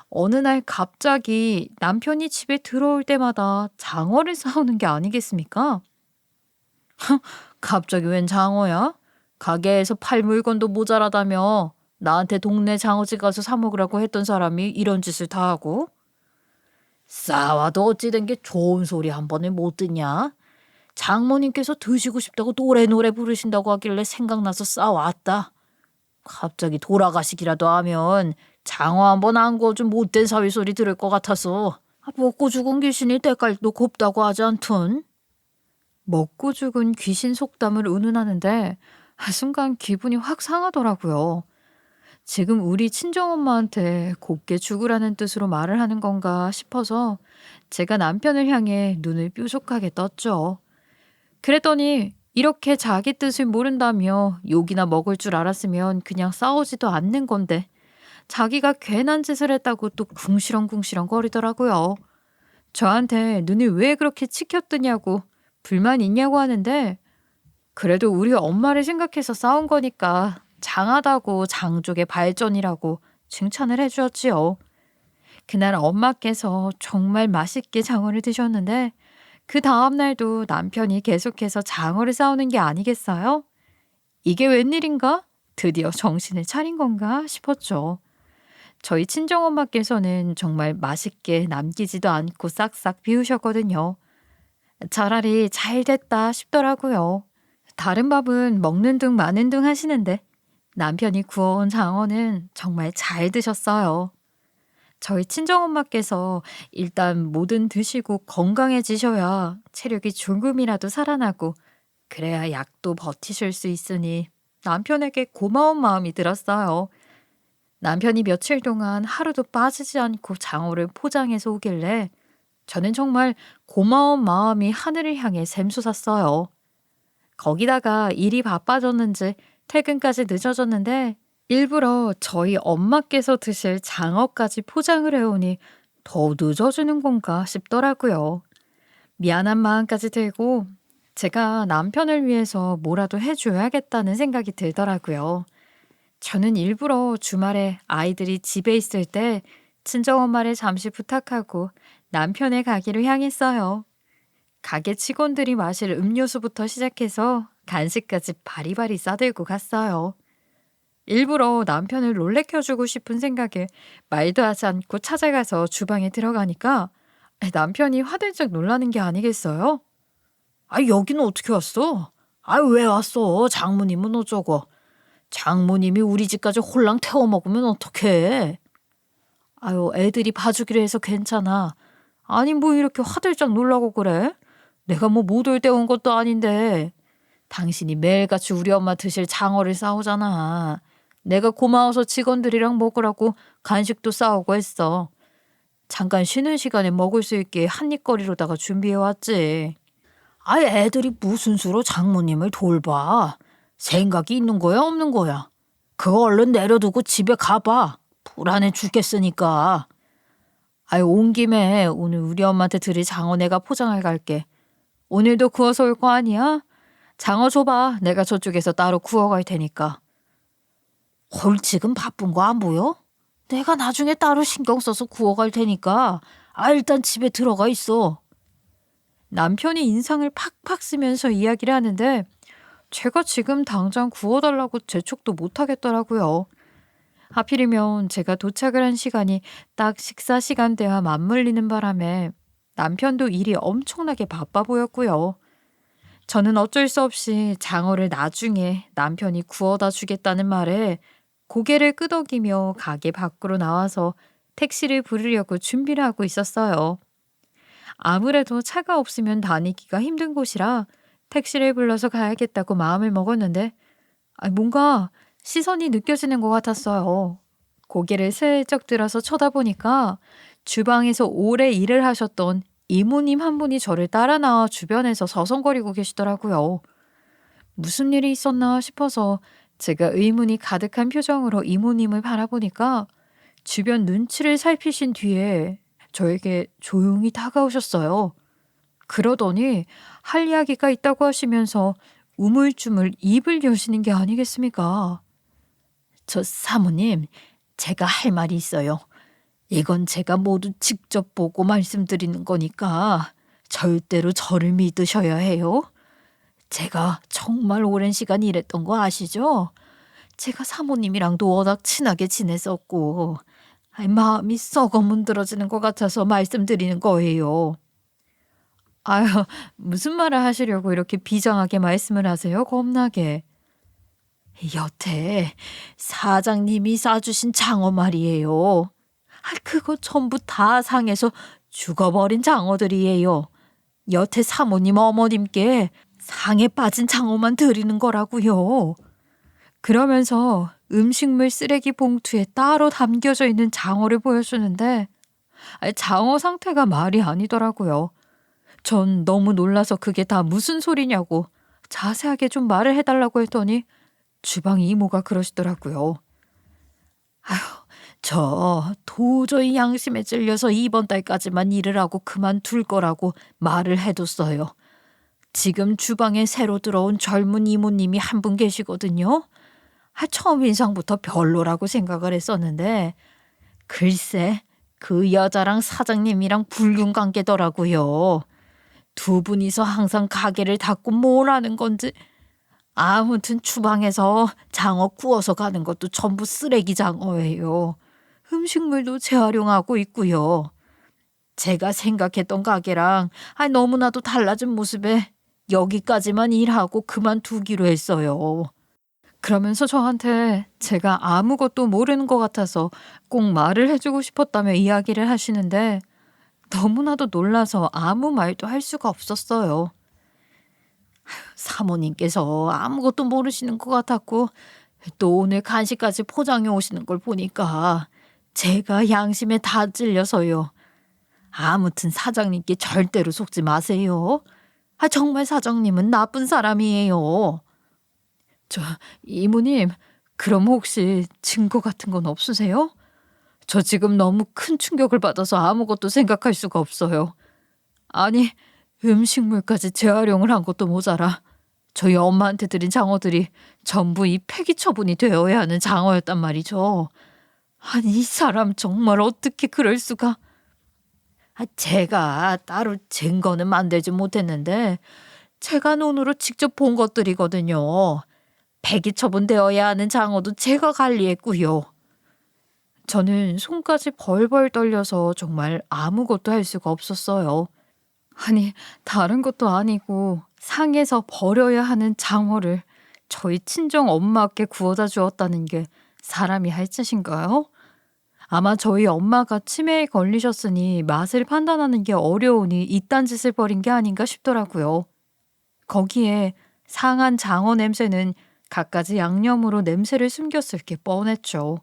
어느 날 갑자기 남편이 집에 들어올 때마다 장어를 싸우는 게 아니겠습니까? 갑자기 웬 장어야? 가게에서 팔 물건도 모자라다며 나한테 동네 장어집 가서 사 먹으라고 했던 사람이 이런 짓을 다 하고? 싸워도 어찌 된 게 좋은 소리 한 번에 못 듣냐? 장모님께서 드시고 싶다고 노래 부르신다고 하길래 생각나서 싸웠다. 갑자기 돌아가시기라도 하면 장어 한 번 안 구워준 못된 사위 소리 들을 것 같아서 먹고 죽은 귀신이 때깔도 곱다고 하지 않든. 먹고 죽은 귀신 속담을 운운하는데 순간 기분이 확 상하더라고요. 지금 우리 친정엄마한테 곱게 죽으라는 뜻으로 말을 하는 건가 싶어서 제가 남편을 향해 눈을 뾰족하게 떴죠. 그랬더니 이렇게 자기 뜻을 모른다며 욕이나 먹을 줄 알았으면 그냥 싸우지도 않는 건데 자기가 괜한 짓을 했다고 또 궁시렁궁시렁 거리더라고요. 저한테 눈이 왜 그렇게 치켜뜨냐고 불만 있냐고 하는데 그래도 우리 엄마를 생각해서 싸운 거니까 장하다고 장족의 발전이라고 칭찬을 해주었지요. 그날 엄마께서 정말 맛있게 장어를 드셨는데 그 다음 날도 남편이 계속해서 장어를 싸우는 게 아니겠어요? 이게 웬일인가? 드디어 정신을 차린 건가 싶었죠. 저희 친정엄마께서는 정말 맛있게 남기지도 않고 싹싹 비우셨거든요. 차라리 잘 됐다 싶더라고요. 다른 밥은 먹는 둥 마는 둥 하시는데 남편이 구워온 장어는 정말 잘 드셨어요. 저희 친정엄마께서 일단 뭐든 드시고 건강해지셔야 체력이 조금이라도 살아나고 그래야 약도 버티실 수 있으니 남편에게 고마운 마음이 들었어요. 남편이 며칠 동안 하루도 빠지지 않고 장어를 포장해서 오길래 저는 정말 고마운 마음이 하늘을 향해 샘솟았어요. 거기다가 일이 바빠졌는지 퇴근까지 늦어졌는데 일부러 저희 엄마께서 드실 장어까지 포장을 해오니 더 늦어지는 건가 싶더라고요. 미안한 마음까지 들고 제가 남편을 위해서 뭐라도 해줘야겠다는 생각이 들더라고요. 저는 일부러 주말에 아이들이 집에 있을 때 친정엄마를 잠시 부탁하고 남편의 가게로 향했어요. 가게 직원들이 마실 음료수부터 시작해서 간식까지 바리바리 싸들고 갔어요. 일부러 남편을 놀래켜주고 싶은 생각에 말도 하지 않고 찾아가서 주방에 들어가니까 남편이 화들짝 놀라는 게 아니겠어요? 여기는 어떻게 왔어? 왜 왔어? 장모님은 어쩌고? 장모님이 우리 집까지 홀랑 태워 먹으면 어떡해? 아유, 애들이 봐주기로 해서 괜찮아. 아니, 뭐 이렇게 화들짝 놀라고 그래? 내가 뭐 못 올 때 온 것도 아닌데. 당신이 매일같이 우리 엄마 드실 장어를 싸오잖아. 내가 고마워서 직원들이랑 먹으라고 간식도 싸오고 했어. 잠깐 쉬는 시간에 먹을 수 있게 한입거리로다가 준비해왔지. 아, 애들이 무슨 수로 장모님을 돌봐. 생각이 있는 거야, 없는 거야? 그거 얼른 내려두고 집에 가봐. 불안해 죽겠으니까. 아유, 온 김에 오늘 우리 엄마한테 드릴 장어 내가 포장해 갈게. 오늘도 구워서 올 거 아니야? 장어 줘봐. 내가 저쪽에서 따로 구워갈 테니까. 헐, 지금 바쁜 거 안 보여? 내가 나중에 따로 신경 써서 구워갈 테니까. 아, 일단 집에 들어가 있어. 남편이 인상을 팍팍 쓰면서 이야기를 하는데 제가 지금 당장 구워달라고 재촉도 못하겠더라고요. 하필이면 제가 도착을 한 시간이 딱 식사 시간대와 맞물리는 바람에 남편도 일이 엄청나게 바빠 보였고요. 저는 어쩔 수 없이 장어를 나중에 남편이 구워다 주겠다는 말에 고개를 끄덕이며 가게 밖으로 나와서 택시를 부르려고 준비를 하고 있었어요. 아무래도 차가 없으면 다니기가 힘든 곳이라 택시를 불러서 가야겠다고 마음을 먹었는데 뭔가 시선이 느껴지는 것 같았어요. 고개를 슬쩍 들어서 쳐다보니까 주방에서 오래 일을 하셨던 이모님 한 분이 저를 따라 나와 주변에서 서성거리고 계시더라고요. 무슨 일이 있었나 싶어서 제가 의문이 가득한 표정으로 이모님을 바라보니까 주변 눈치를 살피신 뒤에 저에게 조용히 다가오셨어요. 그러더니 할 이야기가 있다고 하시면서 우물쭈물 입을 여시는 게 아니겠습니까? 저 사모님, 제가 할 말이 있어요. 이건 제가 모두 직접 보고 말씀드리는 거니까 절대로 저를 믿으셔야 해요. 제가 정말 오랜 시간 일했던 거 아시죠? 제가 사모님이랑도 워낙 친하게 지냈었고 마음이 썩어 문드러지는 것 같아서 말씀드리는 거예요. 아유, 무슨 말을 하시려고 이렇게 비장하게 말씀을 하세요? 겁나게. 여태 사장님이 싸주신 장어 말이에요. 그거 전부 다 상해서 죽어버린 장어들이에요. 여태 사모님 어머님께 상에 빠진 장어만 드리는 거라고요. 그러면서 음식물 쓰레기 봉투에 따로 담겨져 있는 장어를 보여주는데 장어 상태가 말이 아니더라고요. 전 너무 놀라서 그게 다 무슨 소리냐고 자세하게 좀 말을 해달라고 했더니 주방 이모가 그러시더라고요. 저 도저히 양심에 찔려서 이번 달까지만 일을 하고 그만둘 거라고 말을 해뒀어요. 지금 주방에 새로 들어온 젊은 이모님이 한 분 계시거든요. 처음 인상부터 별로라고 생각을 했었는데 글쎄 그 여자랑 사장님이랑 불륜 관계더라고요. 두 분이서 항상 가게를 닫고 뭘 하는 건지. 아무튼 주방에서 장어 구워서 가는 것도 전부 쓰레기 장어예요. 음식물도 재활용하고 있고요. 제가 생각했던 가게랑 너무나도 달라진 모습에 여기까지만 일하고 그만두기로 했어요. 그러면서 저한테 제가 아무것도 모르는 것 같아서 꼭 말을 해주고 싶었다며 이야기를 하시는데 너무나도 놀라서 아무 말도 할 수가 없었어요. 사모님께서 아무것도 모르시는 것 같았고 또 오늘 간식까지 포장해 오시는 걸 보니까 제가 양심에 다 찔려서요. 아무튼 사장님께 절대로 속지 마세요. 정말 사장님은 나쁜 사람이에요. 이모님, 그럼 혹시 증거 같은 건 없으세요? 저 지금 너무 큰 충격을 받아서 아무것도 생각할 수가 없어요. 아니, 음식물까지 재활용을 한 것도 모자라 저희 엄마한테 드린 장어들이 전부 이 폐기 처분이 되어야 하는 장어였단 말이죠. 아니, 이 사람 정말 어떻게 그럴 수가. 제가 따로 증거는 만들지 못했는데 제가 눈으로 직접 본 것들이거든요. 폐기 처분되어야 하는 장어도 제가 관리했고요. 저는 손까지 벌벌 떨려서 정말 아무것도 할 수가 없었어요. 아니, 다른 것도 아니고 상해서 버려야 하는 장어를 저희 친정 엄마께 구워다 주었다는 게 사람이 할 짓인가요? 아마 저희 엄마가 치매에 걸리셨으니 맛을 판단하는 게 어려우니 이딴 짓을 벌인 게 아닌가 싶더라고요. 거기에 상한 장어 냄새는 갖가지 양념으로 냄새를 숨겼을 게 뻔했죠.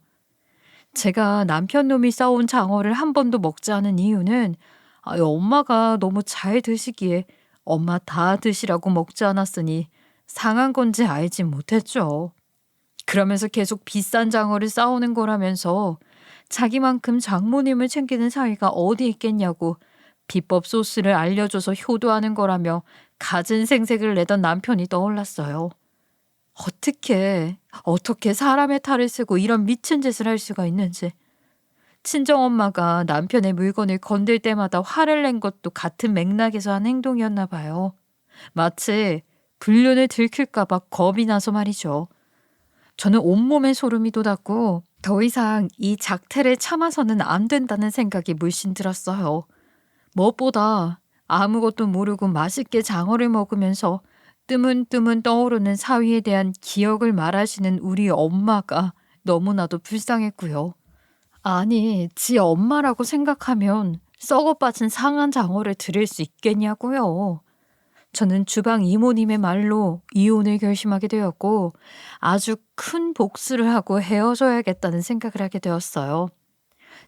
제가 남편 놈이 싸온 장어를 한 번도 먹지 않은 이유는 엄마가 너무 잘 드시기에 엄마 다 드시라고 먹지 않았으니 상한 건지 알지 못했죠. 그러면서 계속 비싼 장어를 싸오는 거라면서 자기만큼 장모님을 챙기는 사위가 어디 있겠냐고 비법 소스를 알려줘서 효도하는 거라며 갖은 생색을 내던 남편이 떠올랐어요. 어떻게 사람의 탈을 쓰고 이런 미친 짓을 할 수가 있는지. 친정엄마가 남편의 물건을 건들 때마다 화를 낸 것도 같은 맥락에서 한 행동이었나 봐요. 마치 불륜을 들킬까 봐 겁이 나서 말이죠. 저는 온몸에 소름이 돋았고 더 이상 이 작태를 참아서는 안 된다는 생각이 물씬 들었어요. 무엇보다 아무것도 모르고 맛있게 장어를 먹으면서 뜨문뜨문 떠오르는 사위에 대한 기억을 말하시는 우리 엄마가 너무나도 불쌍했고요. 아니, 지 엄마라고 생각하면 썩어 빠진 상한 장어를 드릴 수 있겠냐고요. 저는 주방 이모님의 말로 이혼을 결심하게 되었고 아주 큰 복수를 하고 헤어져야겠다는 생각을 하게 되었어요.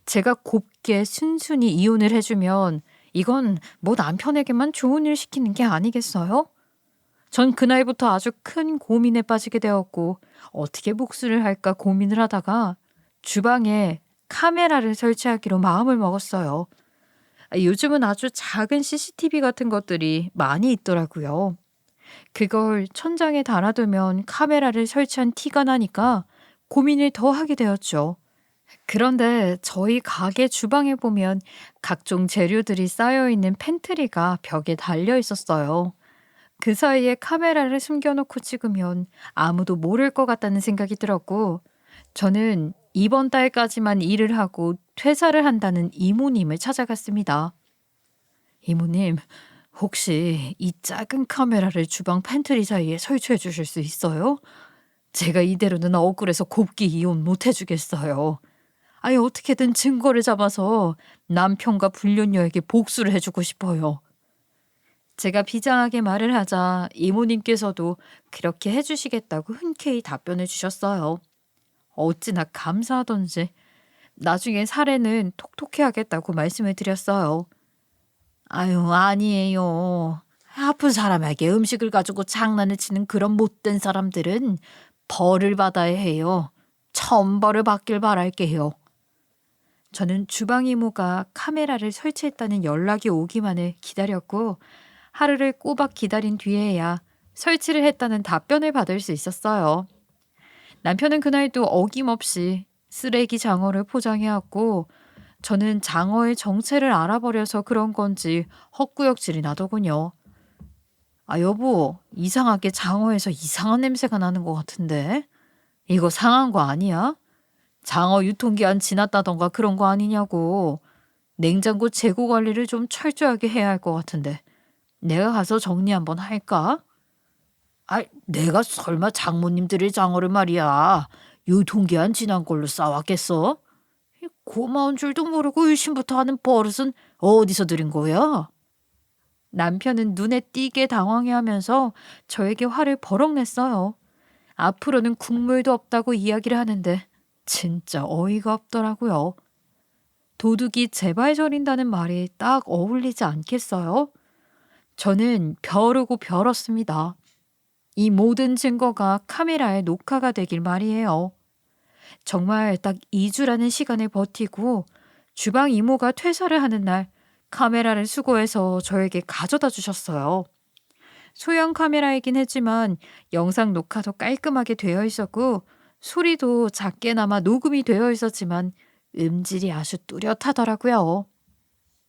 제가 곱게 순순히 이혼을 해주면 이건 뭐 남편에게만 좋은 일 시키는 게 아니겠어요? 전 그날부터 아주 큰 고민에 빠지게 되었고 어떻게 복수를 할까 고민을 하다가 주방에 카메라를 설치하기로 마음을 먹었어요. 요즘은 아주 작은 CCTV 같은 것들이 많이 있더라고요. 그걸 천장에 달아두면 카메라를 설치한 티가 나니까 고민을 더 하게 되었죠. 그런데 저희 가게 주방에 보면 각종 재료들이 쌓여있는 팬트리가 벽에 달려 있었어요. 그 사이에 카메라를 숨겨놓고 찍으면 아무도 모를 것 같다는 생각이 들었고, 저는 이번 달까지만 일을 하고 퇴사를 한다는 이모님을 찾아갔습니다. 이모님, 혹시 이 작은 카메라를 주방 팬트리 사이에 설치해 주실 수 있어요? 제가 이대로는 억울해서 곱게 이혼 못 해주겠어요. 아예 어떻게든 증거를 잡아서 남편과 불륜녀에게 복수를 해주고 싶어요. 제가 비장하게 말을 하자 이모님께서도 그렇게 해주시겠다고 흔쾌히 답변을 주셨어요. 어찌나 감사하던지 나중에 사례는 톡톡히 하겠다고 말씀을 드렸어요. 아유, 아니에요. 아픈 사람에게 음식을 가지고 장난을 치는 그런 못된 사람들은 벌을 받아야 해요. 천벌을 받길 바랄게요. 저는 주방 이모가 카메라를 설치했다는 연락이 오기만을 기다렸고 하루를 꼬박 기다린 뒤에야 설치를 했다는 답변을 받을 수 있었어요. 남편은 그날도 어김없이 쓰레기 장어를 포장해왔고 저는 장어의 정체를 알아버려서 그런 건지 헛구역질이 나더군요. 여보, 이상하게 장어에서 이상한 냄새가 나는 것 같은데? 이거 상한 거 아니야? 장어 유통기한 지났다던가 그런 거 아니냐고. 냉장고 재고 관리를 좀 철저하게 해야 할 것 같은데. 내가 가서 정리 한번 할까? 내가 설마 장모님들의 장어를 말이야. 유통기한 지난 걸로 싸왔겠어? 고마운 줄도 모르고 의심부터 하는 버릇은 어디서 들인 거야? 남편은 눈에 띄게 당황해하면서 저에게 화를 버럭 냈어요. 앞으로는 국물도 없다고 이야기를 하는데 진짜 어이가 없더라고요. 도둑이 제발 저린다는 말이 딱 어울리지 않겠어요? 저는 벼르고 벼렀습니다. 이 모든 증거가 카메라에 녹화가 되길 말이에요. 정말 딱 2주라는 시간을 버티고 주방 이모가 퇴사를 하는 날 카메라를 수거해서 저에게 가져다 주셨어요. 소형 카메라이긴 했지만 영상 녹화도 깔끔하게 되어 있었고 소리도 작게나마 녹음이 되어 있었지만 음질이 아주 뚜렷하더라고요.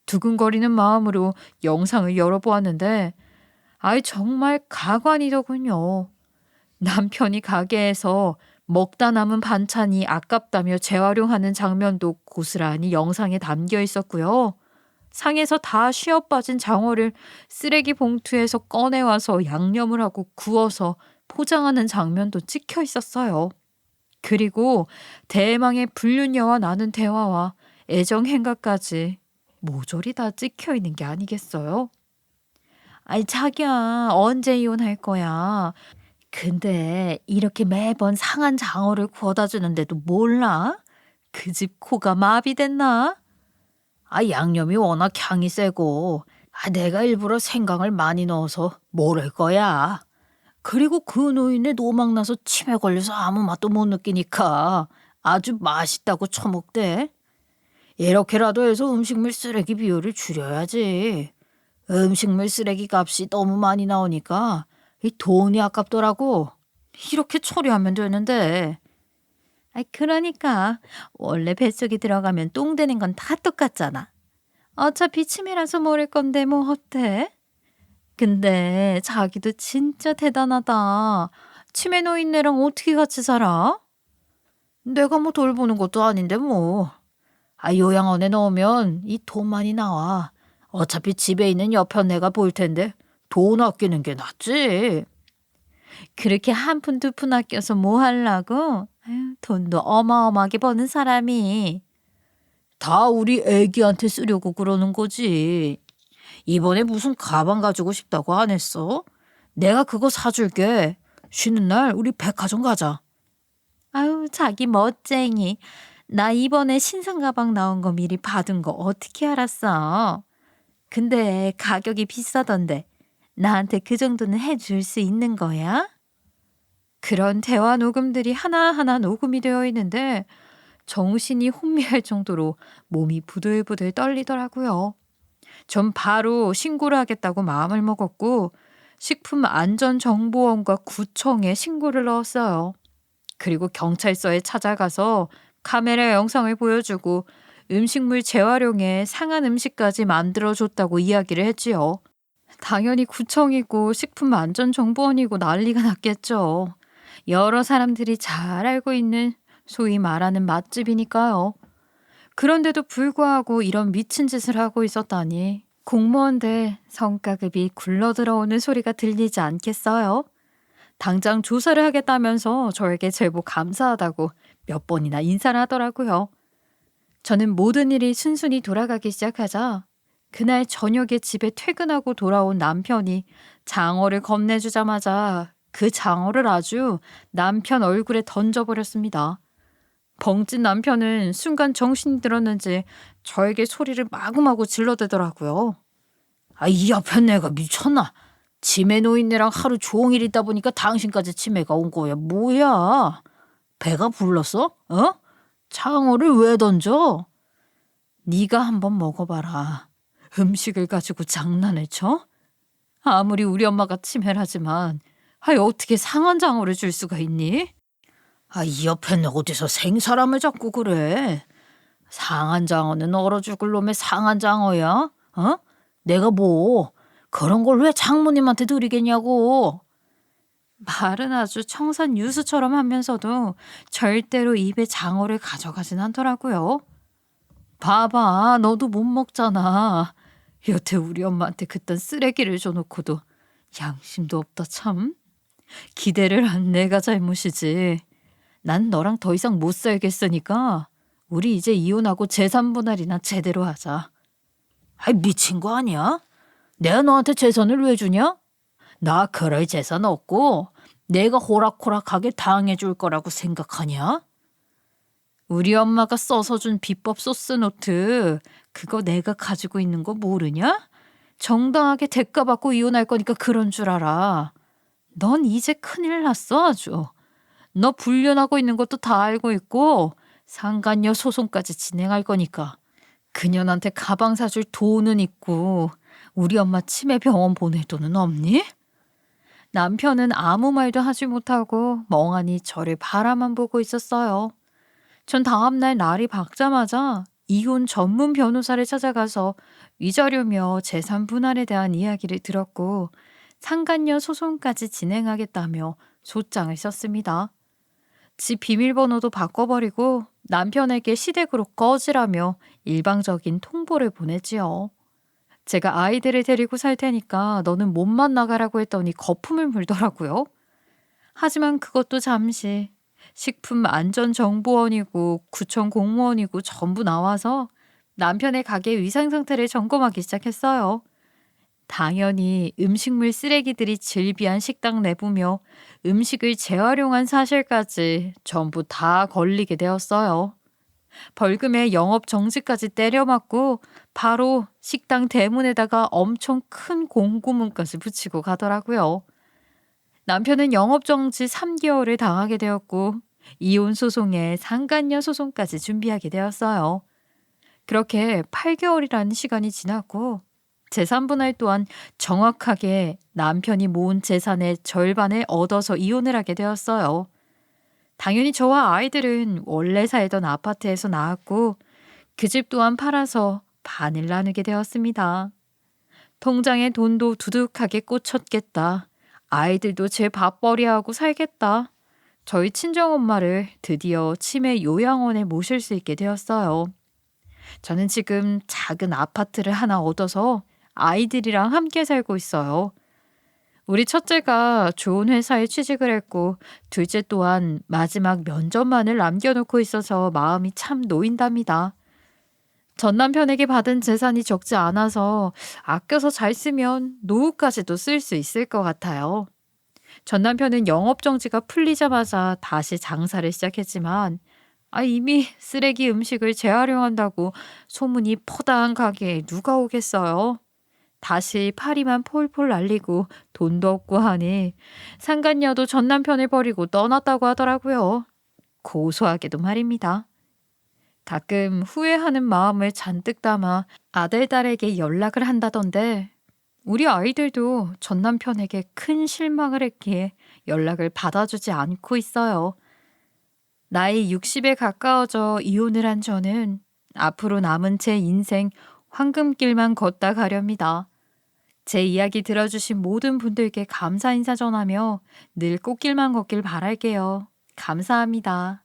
두근거리는 마음으로 영상을 열어보았는데 정말 가관이더군요. 남편이 가게에서 먹다 남은 반찬이 아깝다며 재활용하는 장면도 고스란히 영상에 담겨 있었고요. 상에서 다 쉬어 빠진 장어를 쓰레기 봉투에서 꺼내와서 양념을 하고 구워서 포장하는 장면도 찍혀 있었어요. 그리고 대망의 불륜녀와 나눈 대화와 애정 행가까지 모조리 다 찍혀 있는 게 아니겠어요? 아이, 자기야, 언제 이혼할 거야? 근데 이렇게 매번 상한 장어를 구워다 주는데도 몰라? 그 집 코가 마비됐나? 양념이 워낙 향이 세고, 내가 일부러 생강을 많이 넣어서 모를 거야. 그리고 그 노인네 노망나서 치매 걸려서 아무 맛도 못 느끼니까 아주 맛있다고 처먹대. 이렇게라도 해서 음식물 쓰레기 비율을 줄여야지. 음식물 쓰레기 값이 너무 많이 나오니까 이 돈이 아깝더라고. 이렇게 처리하면 되는데. 그러니까 원래 뱃속에 들어가면 똥 되는 건 다 똑같잖아. 어차피 치매라서 모를 건데 뭐 어때? 근데 자기도 진짜 대단하다. 치매 노인네랑 어떻게 같이 살아? 내가 뭐 돌보는 것도 아닌데 뭐. 요양원에 넣으면 이 돈 많이 나와. 어차피 집에 있는 여편 내가 볼 텐데 돈 아끼는 게 낫지. 그렇게 한 푼 두 푼 아껴서 뭐 하려고? 아유, 돈도 어마어마하게 버는 사람이. 다 우리 애기한테 쓰려고 그러는 거지. 이번에 무슨 가방 가지고 싶다고 안 했어? 내가 그거 사줄게. 쉬는 날 우리 백화점 가자. 아유, 자기 멋쟁이. 나 이번에 신상 가방 나온 거 미리 받은 거 어떻게 알았어? 근데 가격이 비싸던데 나한테 그 정도는 해줄 수 있는 거야? 그런 대화 녹음들이 하나하나 녹음이 되어 있는데 정신이 혼미할 정도로 몸이 부들부들 떨리더라고요. 전 바로 신고를 하겠다고 마음을 먹었고 식품안전정보원과 구청에 신고를 넣었어요. 그리고 경찰서에 찾아가서 카메라 영상을 보여주고 음식물 재활용에 상한 음식까지 만들어줬다고 이야기를 했지요. 당연히 구청이고 식품안전정보원이고 난리가 났겠죠. 여러 사람들이 잘 알고 있는 소위 말하는 맛집이니까요. 그런데도 불구하고 이런 미친 짓을 하고 있었다니 공무원들 성과급이 굴러들어오는 소리가 들리지 않겠어요? 당장 조사를 하겠다면서 저에게 제보 감사하다고 몇 번이나 인사를 하더라고요. 저는 모든 일이 순순히 돌아가기 시작하자 그날 저녁에 집에 퇴근하고 돌아온 남편이 장어를 건네주자마자 그 장어를 아주 남편 얼굴에 던져버렸습니다. 벙찐 남편은 순간 정신이 들었는지 저에게 소리를 마구마구 질러대더라고요. 이 여편 내가 미쳤나? 치매 노인네랑 하루 종일 있다 보니까 당신까지 치매가 온 거야. 뭐야? 배가 불렀어? 어? 장어를 왜 던져? 네가 한번 먹어봐라. 음식을 가지고 장난을 쳐? 아무리 우리 엄마가 치매라지만 어떻게 상한 장어를 줄 수가 있니? 이 옆에는 어디서 생사람을 잡고 그래? 상한 장어는 얼어 죽을 놈의 상한 장어야? 어? 내가 뭐 그런 걸 왜 장모님한테 드리겠냐고. 말은 아주 청산 유수처럼 하면서도 절대로 입에 장어를 가져가진 않더라고요. 봐봐, 너도 못 먹잖아. 여태 우리 엄마한테 그딴 쓰레기를 줘놓고도 양심도 없다 참. 기대를 한 내가 잘못이지. 난 너랑 더 이상 못 살겠으니까 우리 이제 이혼하고 재산 분할이나 제대로 하자. 미친 거 아니야? 내가 너한테 재산을 왜 주냐? 나 그럴 재산 없고 내가 호락호락하게 당해줄 거라고 생각하냐? 우리 엄마가 써서 준 비법 소스 노트 그거 내가 가지고 있는 거 모르냐? 정당하게 대가받고 이혼할 거니까 그런 줄 알아. 넌 이제 큰일 났어 아주. 너 불륜하고 있는 것도 다 알고 있고 상간녀 소송까지 진행할 거니까 그년한테 가방 사줄 돈은 있고 우리 엄마 치매 병원 보낼 돈은 없니? 남편은 아무 말도 하지 못하고 멍하니 저를 바라만 보고 있었어요. 전 다음날 날이 밝자마자 이혼 전문 변호사를 찾아가서 위자료며 재산 분할에 대한 이야기를 들었고 상간녀 소송까지 진행하겠다며 소장을 썼습니다. 집 비밀번호도 바꿔버리고 남편에게 시댁으로 꺼지라며 일방적인 통보를 보내지요. 제가 아이들을 데리고 살 테니까 너는 몸만 나가라고 했더니 거품을 물더라고요. 하지만 그것도 잠시 식품안전정보원이고 구청 공무원이고 전부 나와서 남편의 가게 위상 상태를 점검하기 시작했어요. 당연히 음식물 쓰레기들이 질비한 식당 내부며 음식을 재활용한 사실까지 전부 다 걸리게 되었어요. 벌금에 영업 정지까지 때려맞고 바로 식당 대문에다가 엄청 큰 공고문까지 붙이고 가더라고요. 남편은 영업 정지 3개월을 당하게 되었고 이혼 소송에 상간녀 소송까지 준비하게 되었어요. 그렇게 8개월이라는 시간이 지났고 재산 분할 또한 정확하게 남편이 모은 재산의 절반을 얻어서 이혼을 하게 되었어요. 당연히 저와 아이들은 원래 살던 아파트에서 나왔고 그 집 또한 팔아서 반을 나누게 되었습니다. 통장에 돈도 두둑하게 꽂혔겠다. 아이들도 제 밥벌이하고 살겠다. 저희 친정엄마를 드디어 치매 요양원에 모실 수 있게 되었어요. 저는 지금 작은 아파트를 하나 얻어서 아이들이랑 함께 살고 있어요. 우리 첫째가 좋은 회사에 취직을 했고 둘째 또한 마지막 면접만을 남겨놓고 있어서 마음이 참 놓인답니다. 전 남편에게 받은 재산이 적지 않아서 아껴서 잘 쓰면 노후까지도 쓸 수 있을 것 같아요. 전 남편은 영업 정지가 풀리자마자 다시 장사를 시작했지만 이미 쓰레기 음식을 재활용한다고 소문이 퍼다한 가게에 누가 오겠어요? 다시 파리만 폴폴 날리고 돈도 없고 하니 상간녀도 전 남편을 버리고 떠났다고 하더라고요. 고소하게도 말입니다. 가끔 후회하는 마음을 잔뜩 담아 아들, 딸에게 연락을 한다던데 우리 아이들도 전 남편에게 큰 실망을 했기에 연락을 받아주지 않고 있어요. 나이 60에 가까워져 이혼을 한 저는 앞으로 남은 제 인생 황금길만 걷다 가렵니다. 제 이야기 들어주신 모든 분들께 감사 인사 전하며 늘 꽃길만 걷길 바랄게요. 감사합니다.